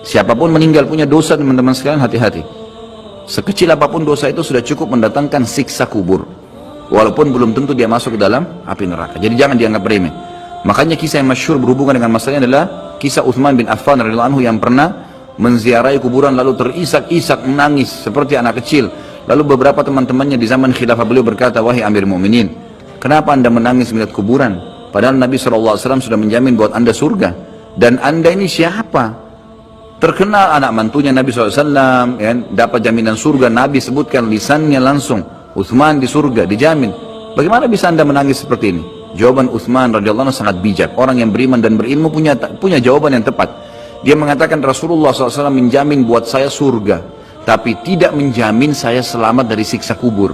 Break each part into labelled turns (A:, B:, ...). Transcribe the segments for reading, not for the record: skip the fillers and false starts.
A: Siapapun meninggal punya dosa, teman-teman sekalian, hati-hati. Sekecil apapun dosa itu sudah cukup mendatangkan siksa kubur, walaupun belum tentu dia masuk ke dalam api neraka. Jadi jangan dianggap remeh. Makanya kisah yang masyhur berhubungan dengan masalah ini adalah kisah Utsman bin Affan radhiyallahu anhu yang pernah menziarahi kuburan lalu terisak-isak menangis seperti anak kecil. Lalu beberapa teman-temannya di zaman khilafah beliau berkata, "Wahai Amir Mu'minin, kenapa anda menangis melihat kuburan? Padahal Nabi SAW sudah menjamin buat anda surga. Dan anda ini siapa? Terkenal anak mantunya Nabi SAW, ya, dapat jaminan surga. Nabi sebutkan lisannya langsung, Utsman di surga, dijamin. Bagaimana bisa anda menangis seperti ini?" Jawaban Utsman radhiyallahu anhu sangat bijak. Orang yang beriman dan berilmu punya jawaban yang tepat. Dia mengatakan, Rasulullah SAW menjamin buat saya surga, tapi tidak menjamin saya selamat dari siksa kubur.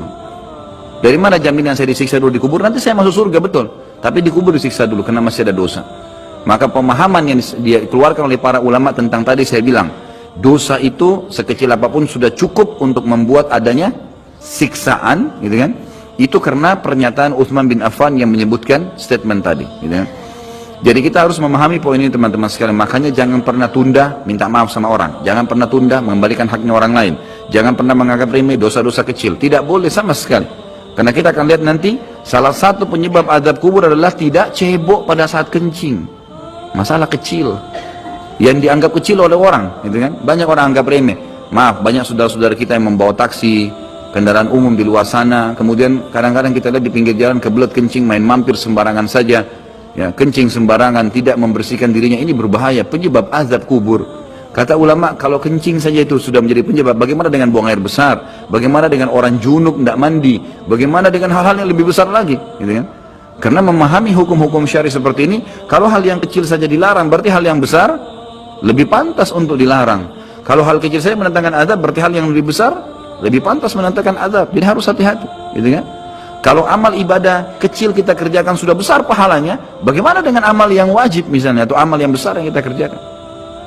A: Dari mana jaminan saya disiksa dulu di kubur? Nanti saya masuk surga, betul. Tapi di kubur disiksa dulu karena masih ada dosa. Maka pemahaman yang dikeluarkan oleh para ulama tentang tadi saya bilang, dosa itu sekecil apapun sudah cukup untuk membuat adanya siksaan, gitu kan? Itu karena pernyataan Utsman bin Affan yang menyebutkan statement tadi, gitu kan? Jadi kita harus memahami poin ini, teman-teman sekalian. Makanya jangan pernah tunda minta maaf sama orang. Jangan pernah tunda mengembalikan haknya orang lain. Jangan pernah menganggap remeh dosa-dosa kecil. Tidak boleh sama sekali. Karena kita akan lihat nanti salah satu penyebab azab kubur adalah tidak cebok pada saat kencing. Masalah kecil yang dianggap kecil oleh orang, gitu kan? Banyak orang anggap remeh. Maaf, banyak saudara-saudara kita yang membawa taksi, kendaraan umum di luar sana, kemudian kadang-kadang kita lihat di pinggir jalan kebelet kencing, main mampir sembarangan saja, ya, kencing sembarangan, tidak membersihkan dirinya. Ini berbahaya, penyebab azab kubur. Kata ulama, kalau kencing saja itu sudah menjadi penyebab, bagaimana dengan buang air besar? Bagaimana dengan orang junub tidak mandi? Bagaimana dengan hal-hal yang lebih besar lagi, gitu kan? Karena memahami hukum-hukum syari seperti ini, kalau hal yang kecil saja dilarang, berarti hal yang besar lebih pantas untuk dilarang. Kalau hal kecil saja mendatangkan azab, berarti hal yang lebih besar lebih pantas mendatangkan azab. Jadi harus hati-hati, gitu kan? Kalau amal ibadah kecil kita kerjakan sudah besar pahalanya, bagaimana dengan amal yang wajib misalnya, atau amal yang besar yang kita kerjakan?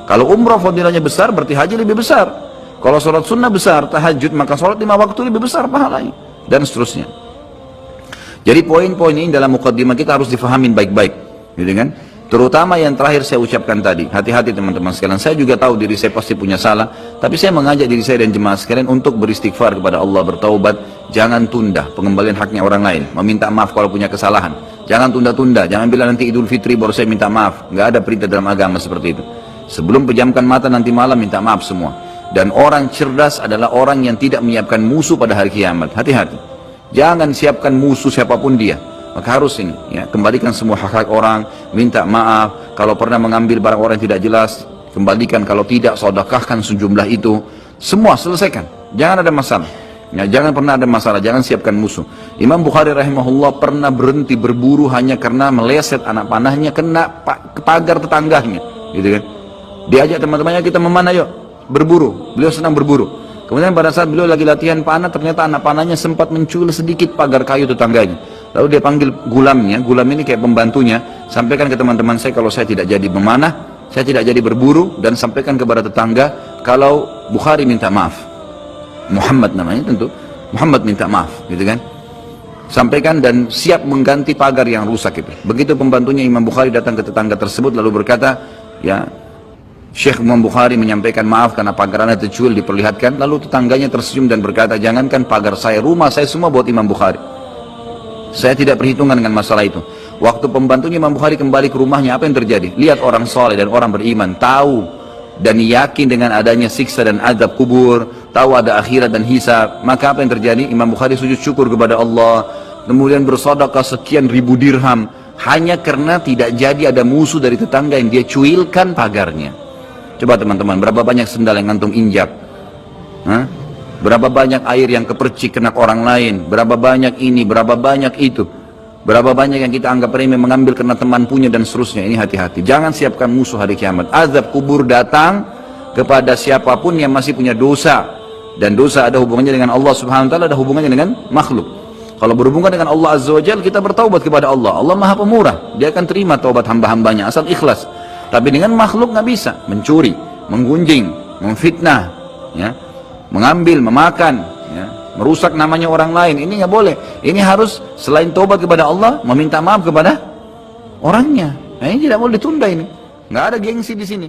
A: Kalau umrah fadilahnya besar, berarti haji lebih besar. Kalau sholat sunnah besar, tahajud, maka sholat 5 waktu lebih besar pahalanya, dan seterusnya. Jadi poin-poin ini dalam mukaddimah kita harus difahamin baik-baik, gitu kan? Terutama yang terakhir saya ucapkan tadi, hati-hati teman-teman sekalian. Saya juga tahu diri saya pasti punya salah, tapi saya mengajak diri saya dan jemaah sekalian untuk beristighfar kepada Allah, bertaubat. Jangan tunda pengembalian haknya orang lain, meminta maaf kalau punya kesalahan. Jangan tunda-tunda, jangan bilang nanti Idul Fitri baru saya minta maaf. Nggak ada perintah dalam agama seperti itu. Sebelum pejamkan mata nanti malam minta maaf semua. Dan orang cerdas adalah orang yang tidak menyiapkan musuh pada hari kiamat. Hati-hati. Jangan siapkan musuh siapapun dia. Maka harus ini, ya, kembalikan semua hak-hak orang, minta maaf. Kalau pernah mengambil barang orang yang tidak jelas, kembalikan. Kalau tidak, sedekahkan sejumlah itu. Semua selesaikan. Jangan ada masalah. Ya, jangan pernah ada masalah. Jangan siapkan musuh. Imam Bukhari rahimahullah pernah berhenti berburu hanya karena meleset anak panahnya kena pagar tetangganya, gitu kan? Diajak teman-temannya, kita memana yuk berburu. Beliau senang berburu. Kemudian pada saat beliau lagi latihan panah, ternyata anak panahnya sempat mencul sedikit pagar kayu tetangganya. Lalu dia panggil gulamnya, gulam ini kayak pembantunya, sampaikan ke teman-teman saya kalau saya tidak jadi memanah, saya tidak jadi berburu, dan sampaikan kepada tetangga kalau Bukhari minta maaf. Muhammad namanya tentu, Muhammad minta maaf, gitu kan? Sampaikan dan siap mengganti pagar yang rusak itu. Begitu pembantunya Imam Bukhari datang ke tetangga tersebut lalu berkata, ya, Syekh Imam Bukhari menyampaikan maaf karena pagar anda tercuil, diperlihatkan. Lalu tetangganya tersenyum dan berkata, jangankan pagar saya, rumah saya semua buat Imam Bukhari. Saya tidak perhitungan dengan masalah itu. Waktu pembantunya Imam Bukhari kembali ke rumahnya, apa yang terjadi? Lihat orang soleh dan orang beriman, tahu dan yakin dengan adanya siksa dan azab kubur, tahu ada akhirat dan hisab. Maka apa yang terjadi? Imam Bukhari sujud syukur kepada Allah, kemudian bersedekah sekian ribu dirham, hanya karena tidak jadi ada musuh dari tetangga yang dia cuilkan pagarnya. Coba teman-teman, berapa banyak sendal yang ngantung injak? Hah? Berapa banyak air yang kepercik kena orang lain? Berapa banyak ini, berapa banyak itu? Berapa banyak yang kita anggap remeh mengambil karena teman punya dan seterusnya. Ini hati-hati. Jangan siapkan musuh hari kiamat. Azab kubur datang kepada siapapun yang masih punya dosa. Dan dosa ada hubungannya dengan Allah Subhanahu wa taala, ada hubungannya dengan makhluk. Kalau berhubungan dengan Allah Azza wa Jalla, kita bertaubat kepada Allah. Allah Maha Pemurah. Dia akan terima taubat hamba-hambanya asal ikhlas. Tapi dengan makhluk nggak bisa, mencuri, menggunjing, memfitnah, ya, mengambil, memakan, ya, merusak namanya orang lain. Ini nggak boleh. Ini harus selain taubat kepada Allah, meminta maaf kepada orangnya. Nah, ini tidak boleh ditunda ini. Nggak ada gengsi di sini.